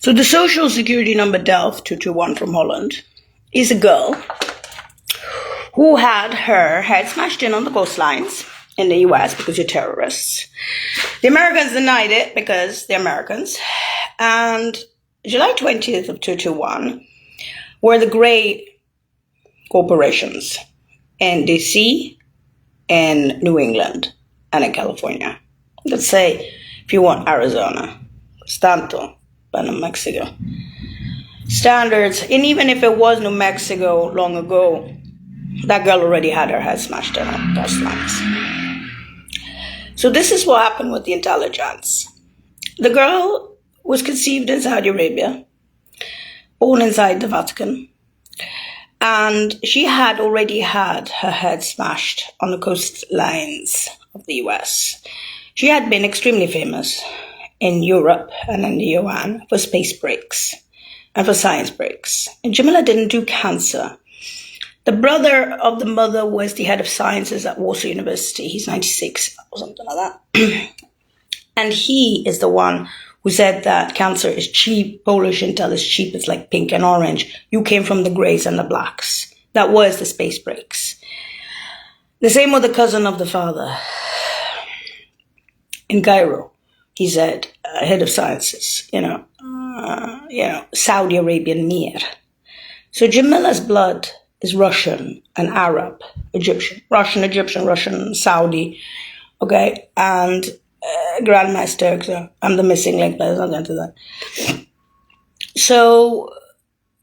So the social security number Delft 221 from Holland is a girl who had her head smashed in on the coastlines in the US because you're terrorists. The Americans denied it because they're Americans. And July 20th of 221 were the gray corporations in DC, in New England, and in California. Let's say if you want Arizona, Stanton, but New Mexico. Standards, and even if it was New Mexico long ago, that girl already had her head smashed in on those lines. So this is what happened with the intelligence. The girl was conceived in Saudi Arabia, born inside the Vatican, and she had already had her head smashed on the coastlines of the US. She had been extremely famous in Europe and in the UN for space breaks and for science breaks. And Jamila didn't do cancer. The brother of the mother was the head of sciences at Warsaw University. He's 96 or something like that. And he is the one who said that cancer is cheap. Polish intel is cheap. It's like pink and orange. You came from the grays and the blacks. That was the space breaks. The same with the cousin of the father. In Cairo, he said, head of sciences, Saudi Arabian Mir. So Jamila's blood is Russian and Arab, Egyptian, Russian, Saudi, okay, and Grandmaster, so I'm the missing link, but it's not into that. So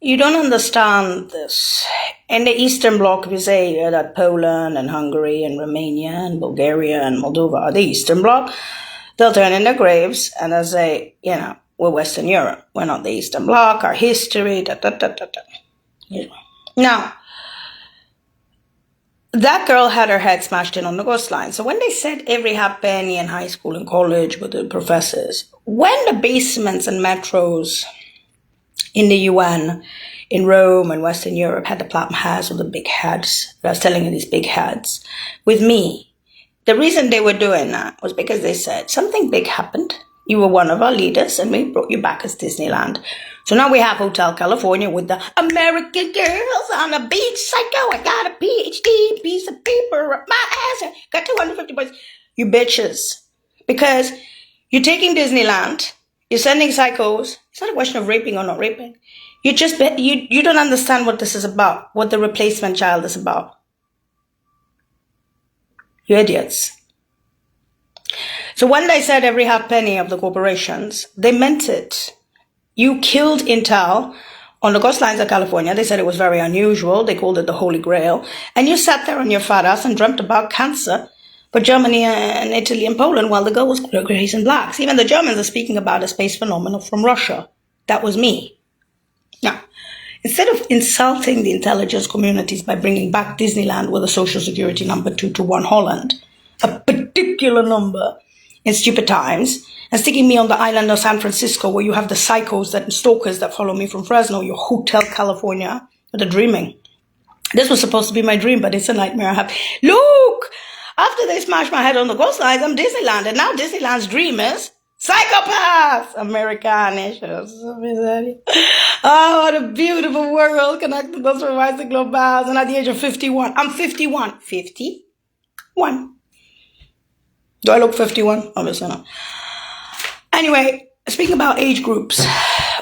you don't understand this. In the Eastern Bloc, we say that Poland and Hungary and Romania and Bulgaria and Moldova are the Eastern Bloc. They'll turn in their graves and they'll say, we're Western Europe. We're not the Eastern Bloc, our history, Now, that girl had her head smashed in on the coastline. So when they said every halfpenny in high school and college with the professors, when the basements and metros in the UN, in Rome and Western Europe had the platinum hats with the big heads, I was telling you these big heads, with me, the reason they were doing that was because they said something big happened. You were one of our leaders and we brought you back as Disneyland. So now we have Hotel California with the American girls on the beach. Psycho, I got a PhD, piece of paper up my ass. Got 250 points. You bitches. Because you're taking Disneyland. You're sending psychos. It's not a question of raping or not raping. You don't understand what this is about. What the replacement child is about. You idiots. So when they said every halfpenny of the corporations, they meant it. You killed Intel on the coastlines of California. They said it was very unusual. They called it the Holy Grail. And you sat there on your fat ass and dreamt about cancer for Germany and Italy and Poland while the girl was grays and blacks. Even the Germans are speaking about a space phenomenon from Russia. That was me. Now, instead of insulting the intelligence communities by bringing back Disneyland with a social security number 221 Holland, a particular number in stupid times, and sticking me on the island of San Francisco where you have the psychos and stalkers that follow me from Fresno, your Hotel California, with the dreaming. This was supposed to be my dream, but it's a nightmare I have. Look! After they smashed my head on the coastlines, I'm Disneyland, and now Disneyland's dream is psychopaths! Americanish. Oh, what a beautiful world connected us with Rising Globals. And at the age of 51, I'm 51. 51. Do I look 51? Obviously not. Anyway, speaking about age groups,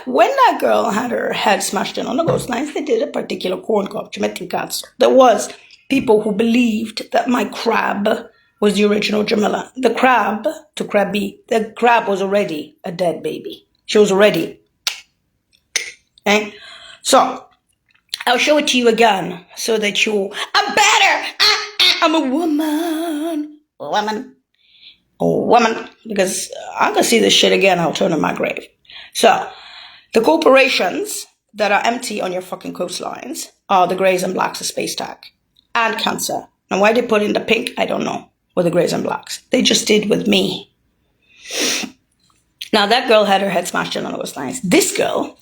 when that girl had her head smashed in on the coastlines, they did a particular corn cob, Gemetricazzo. There was people who believed that my crab was the original Jamila. The crab, to crabby, the crab was already a dead baby. She was already. Okay? So, I'll show it to you again so that I'm better! I'm a woman. Woman, because I'm going to see this shit again, I'll turn in my grave. So, the corporations that are empty on your fucking coastlines are the grays and blacks of space tech and cancer. And why they put in the pink, I don't know, with the grays and blacks. They just did with me. Now, that girl had her head smashed in on those lines. This girl,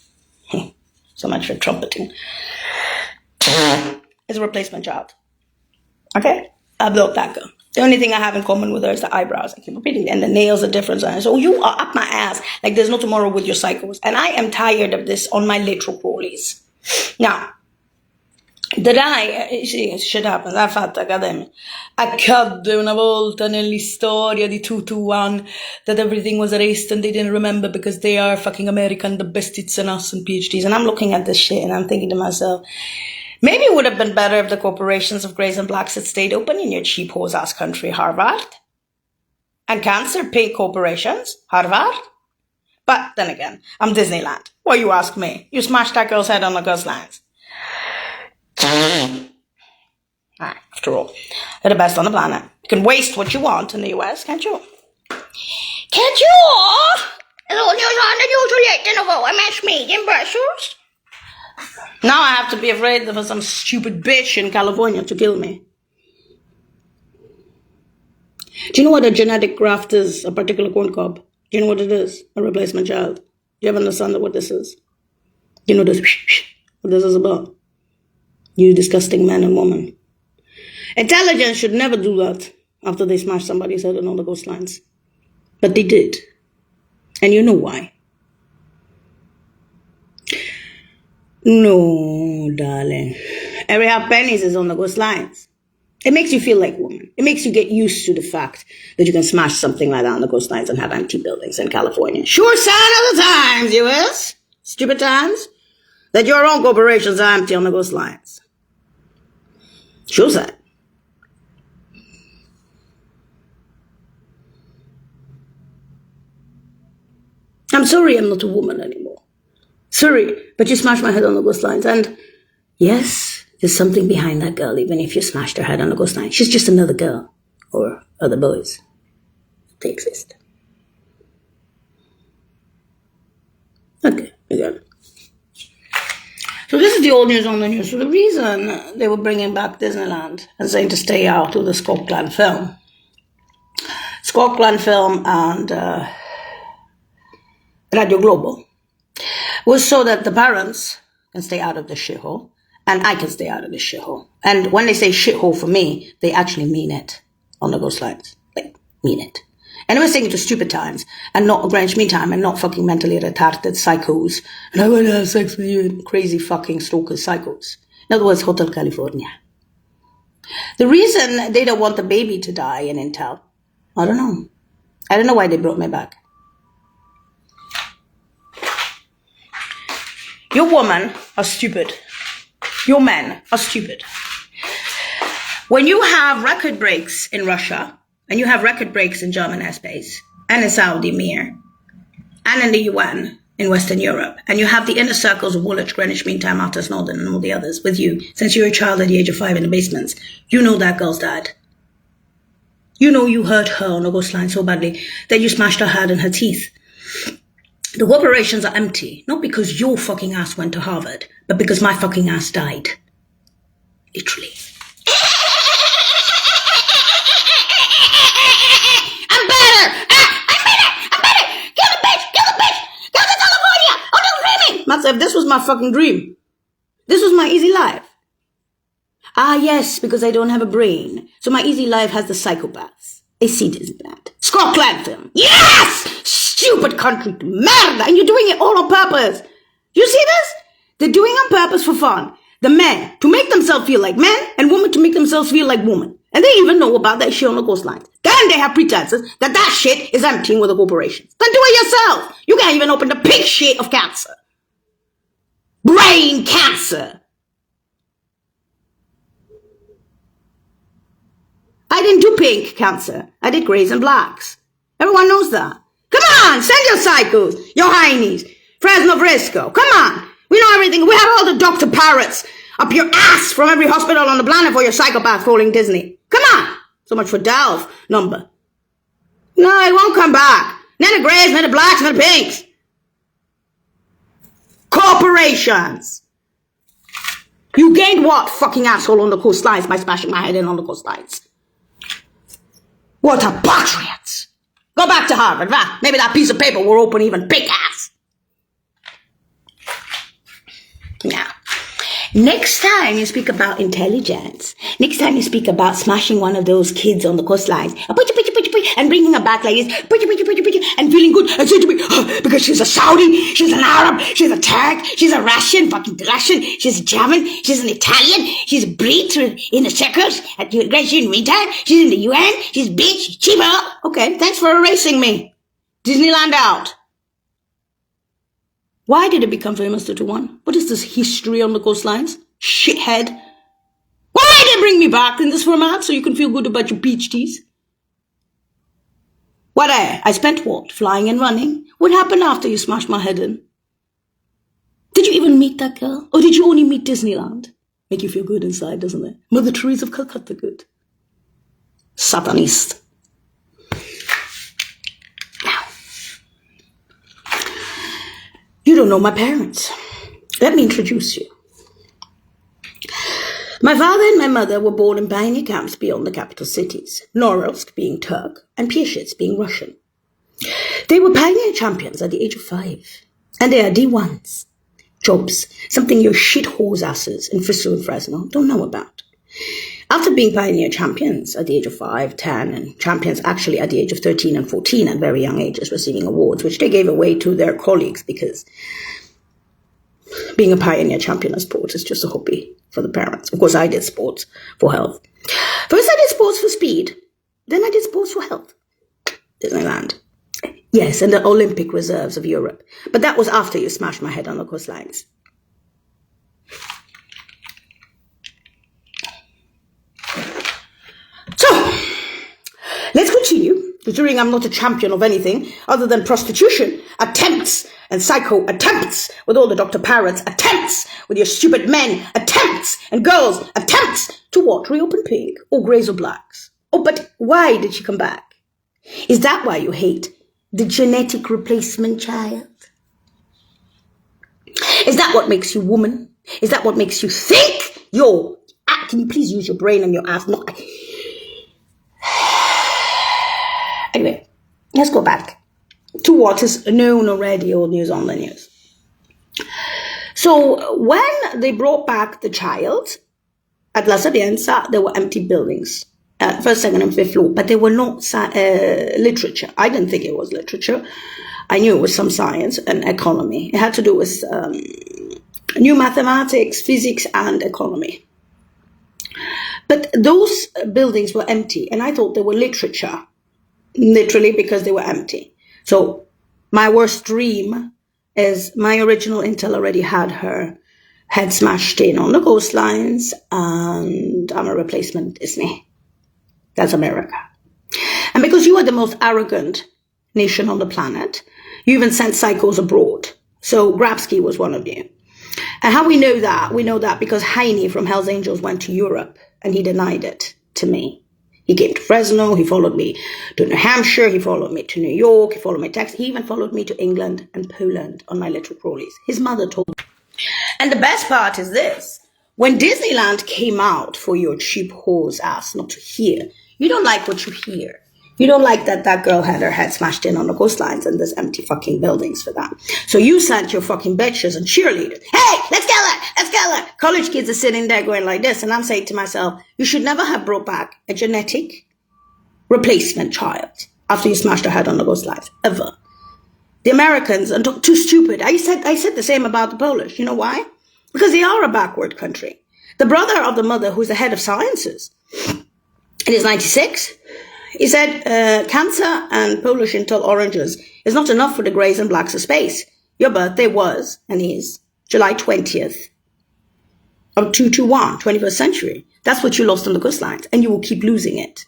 so much for trumpeting, is a replacement child. Okay? I built that girl. The only thing I have in common with her is the eyebrows. I keep repeating, and the nails are different. So you are up my ass like there's no tomorrow with your cycles. And I am tired of this on my lateral crawlies. Now, shit happens, l'ha fatta Academy. Accadde una volta nell'istoria di 221 that everything was erased and they didn't remember because they are fucking American, the bestest and us and PhDs. And I'm looking at this shit and I'm thinking to myself, maybe it would have been better if the corporations of Grays and Blacks had stayed open in your cheap hose-ass country, Harvard. And cancer pink corporations, Harvard. But then again, I'm Disneyland. Well, you ask me. You smashed that girl's head on the coastlines. After all, they're the best on the planet. You can waste what you want in the US, can't you? Can't you? It's all news on the news related of our mass media in Brussels. Now I have to be afraid for some stupid bitch in California to kill me. Do you know what a genetic graft is? A particular corn cob. Do you know what it is? A replacement child. Do you ever understand what this is? You know this, what this is about? You disgusting man and woman. Intelligence should never do that after they smash somebody's head on all the coastlines. But they did. And you know why. No, darling. Every half pennies is on the coastlines. It makes you feel like woman. It makes you get used to the fact that you can smash something like that on the coastlines and have empty buildings in California. Sure sign of the times, US. Stupid times. That your own corporations are empty on the coastlines. Sure sign. I'm sorry I'm not a woman anymore. Sorry, but you smashed my head on the coastlines. And yes, there's something behind that girl, even if you smashed her head on the coastline. She's just another girl. Or other boys. They exist. Okay, we got it. So this is the old news on the news. So the reason they were bringing back Disneyland and saying to stay out of the Scotland film and Radio Globo, was so that the parents can stay out of the shithole and I can stay out of the shithole. And when they say shithole for me, they actually mean it on the coastlines. Like, mean it. And I was saying it to stupid times and not Greenwich Mean Time and not fucking mentally retarded psychos. And I want to have sex with you and crazy fucking stalkers psychos. In other words, Hotel California. The reason they don't want the baby to die in Intel, I don't know. I don't know why they brought me back. Your women are stupid. Your men are stupid. When you have record breaks in Russia, and you have record breaks in German airspace, and in Saudi Mir, and in the UN in Western Europe, and you have the inner circles of Woolwich, Greenwich Mean Time, Arthur Snowden, and all the others with you since you were a child at the age of 5 in the basements, you know that girl's dead. You know you hurt her on the coastline so badly that you smashed her head and her teeth. The corporations are empty, not because your fucking ass went to Harvard, but because my fucking ass died. Literally. I'm better! I'm better! Kill the bitch! Go to California! Oh, no, dreaming! Matt, if this was my fucking dream, this was my easy life. Ah, yes, because I don't have a brain. So my easy life has the psychopaths. I see Disneyland. Scotland film. Yes! Stupid country. Merda! And you're doing it all on purpose. You see this? They're doing it on purpose for fun. The men to make themselves feel like men and women to make themselves feel like women. And they even know about that shit on the coastlines. Then they have pretenses that shit is emptying with the corporations. Then do it yourself. You can't even open the pig shit of cancer. Brain cancer. I didn't do pink cancer. I did Grays and Blacks. Everyone knows that. Come on, send your psychos, your heinies, Fresno Frisco. Come on. We know everything. We have all the Dr. Parrots up your ass from every hospital on the planet for your psychopath calling Disney. Come on. So much for Delph number. No, it won't come back. None of Grays, none of Blacks, none of Pinks. Corporations. You gained what, fucking asshole, on the coastlines by smashing my head in on the coastlines? What a patriots! Go back to Harvard, va? Maybe that piece of paper will open even big ass. Now, next time you speak about intelligence Next time you speak about smashing one of those kids on the coastlines, and bringing her back like this, and feeling good, and say to me, oh, because she's a Saudi, she's an Arab, she's a Turk, she's a Russian, she's a German, she's an Italian, she's a Brit in the circles, she's in winter, she's in the UN, she's bitch, cheaper. Okay, thanks for erasing me. Disneyland out. Why did it become famous 2-1? What is this history on the coastlines? Shithead. Why did they bring me back in this format so you can feel good about your peach teas? What I spent what? Flying and running? What happened after you smashed my head in? Did you even meet that girl? Or did you only meet Disneyland? Make you feel good inside, doesn't it? Mother Teresa of Calcutta good. Satanist. Now, you don't know my parents. Let me introduce you. My father and my mother were born in pioneer camps beyond the capital cities, Norilsk being Turk and Piasecz being Russian. They were pioneer champions at the age of 5, and they are D1s, jobs, something your shit-hose asses in Frisco and Fresno don't know about. After being pioneer champions at the age of 5, 10, and champions actually at the age of 13 and 14 at very young ages, receiving awards, which they gave away to their colleagues because being a pioneer champion of sports is just a hobby for the parents. Of course, I did sports for health. First, I did sports for speed. Then I did sports for health. Disneyland. Yes, and the Olympic reserves of Europe. But that was after you smashed my head on the coastlines. So, let's continue. Considering I'm not a champion of anything other than prostitution, attempts, and psycho attempts, with all the Dr. Parrots, attempts, with your stupid men, attempts, and girls, attempts to what? Reopen Pig or Grays or Blacks? Oh, but why did she come back? Is that why you hate the genetic replacement child? Is that what makes you woman? Is that what makes you think? Can you please use your brain and your ass? Not. Anyway, let's go back to what is known already, old news on the news. So when they brought back the child at La Sapienza, there were empty buildings at first, second, and fifth floor, but they were not literature. I didn't think it was literature. I knew it was some science and economy. It had to do with new mathematics, physics, and economy. But those buildings were empty, and I thought they were literature. Literally because they were empty. So my worst dream is my original Intel already had her head smashed in on the coastlines, and I'm a replacement Disney. That's America. And because you are the most arrogant nation on the planet, you even sent psychos abroad. So Grabsky was one of you. And how we know that? We know that because Heine from Hells Angels went to Europe and he denied it to me. He came to Fresno, he followed me to New Hampshire, he followed me to New York, he followed me to Texas, he even followed me to England and Poland on my little crawlies. His mother told me. And the best part is this. When Disneyland came out for your cheap whore's ass not to hear, you don't like what you hear. You don't like that girl had her head smashed in on the coastlines and there's empty fucking buildings for that. So you sent your fucking bitches and cheerleaders. Hey, let's kill her! Let's kill her! College kids are sitting there going like this, and I'm saying to myself, you should never have brought back a genetic replacement child after you smashed her head on the coastlines. Ever. The Americans are too stupid. I said the same about the Polish. You know why? Because they are a backward country. The brother of the mother, who's the head of sciences, in his 96, he said, cancer and Polish Intel oranges is not enough for the Greys and Blacks of space. Your birthday was, and is, July 20th of 221, 21st century. That's what you lost on the coastlines, and you will keep losing it.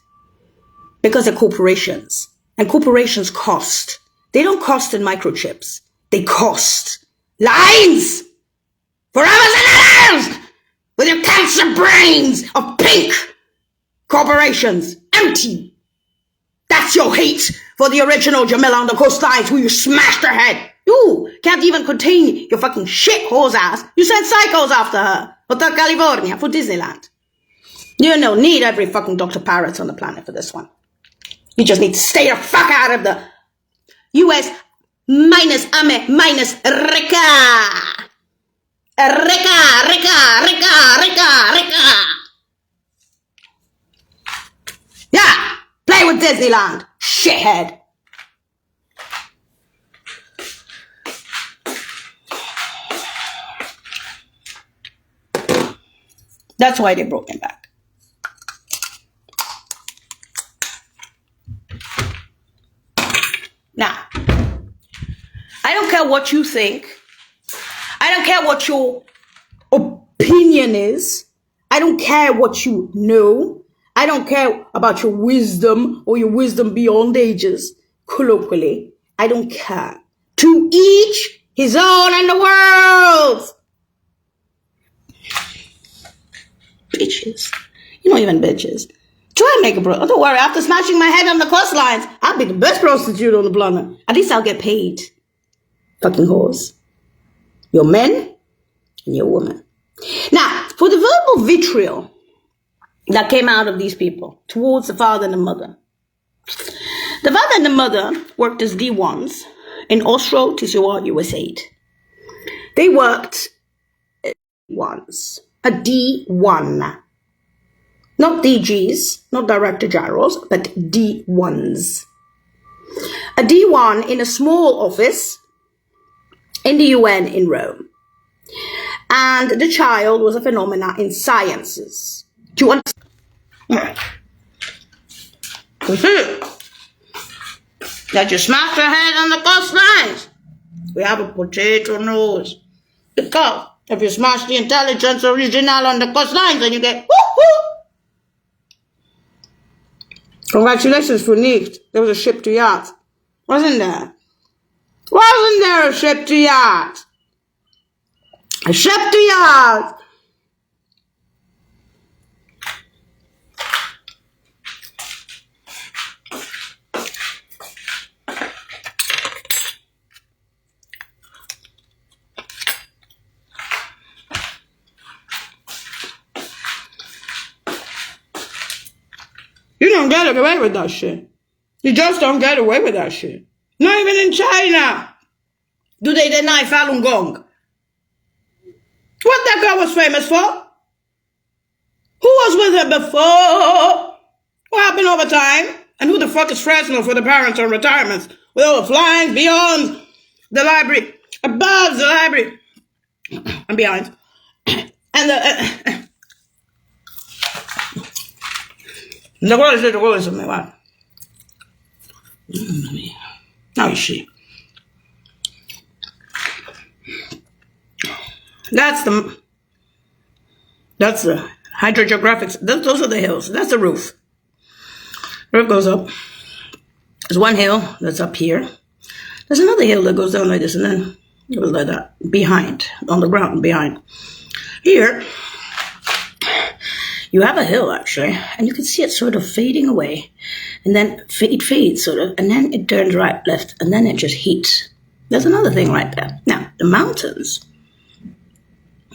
Because they're corporations, and corporations cost. They don't cost in microchips. They cost lines for hours and hours with your cancer brains of pink corporations. Empty. That's your hate for the original Jamila on the coastlines who you smashed her head. You can't even contain your fucking shit horse ass. You sent psychos after her. Hotel California for Disneyland. You don't need every fucking Dr. Parrots on the planet for this one. You just need to stay the fuck out of the US minus Ame minus Rika. with Disneyland, shithead. That's why they brought me back. Now, I don't care what you think. I don't care what your opinion is. I don't care what you know. I don't care about your wisdom or your wisdom beyond ages. Colloquially, I don't care. To each his own in the world. Bitches. You're not even bitches. Try and make a bro. Don't worry, after smashing my head on the coastlines, I'll be the best prostitute on the planet. At least I'll get paid. Fucking whores. You're men and you're women. Now, for the verbal vitriol that came out of these people towards the father and the mother. The father and the mother worked as D1s in Oslo, Tisua, USA. They worked once. A D1. Not DGs, not Director Generals, but D1s. A D1 in a small office in the UN in Rome. And the child was a phenomena in sciences. Do you understand? That you smash your head on the coastlines. We have a potato nose. Because if you smash the intelligence original on the coastlines, then you get woo-hoo. Congratulations for Nick. There was a ship to yacht. Wasn't there? Wasn't there a ship to yacht? A ship to yacht. You don't get away with that shit. You just don't get away with that shit. Not even in China do they deny Falun Gong. What that girl was famous for? Who was with her before? What happened over time? And who the fuck is Fresno for the parents on retirements? With all the flying beyond the library, above the library, and behind. And the world is me, what? Now you see. That's the hydrogeographics. Those are the hills. That's the roof. Roof goes up. There's one hill that's up here. There's another hill that goes down like this, and then it goes like that behind, on the ground behind. Here, you have a hill actually, and you can see it sort of fading away, and then it fades sort of, and then it turns right, left, and then it just heats. There's another thing right there. Now, the mountains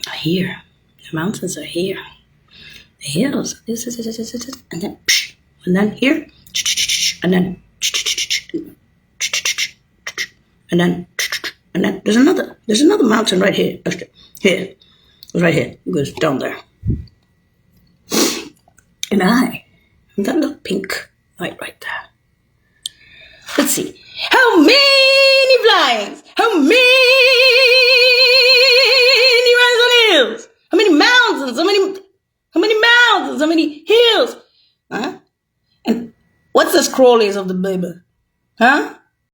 are here. The mountains are here. The hills, and then, here, and then, and then there's another mountain right here. Here, it goes right here. It goes down there. And that little pink light right there. Let's see. How many flyings? How many runs on hills? How many mountains? How many mountains? How many hills? Huh? And what's the scrollies of the baby? Huh?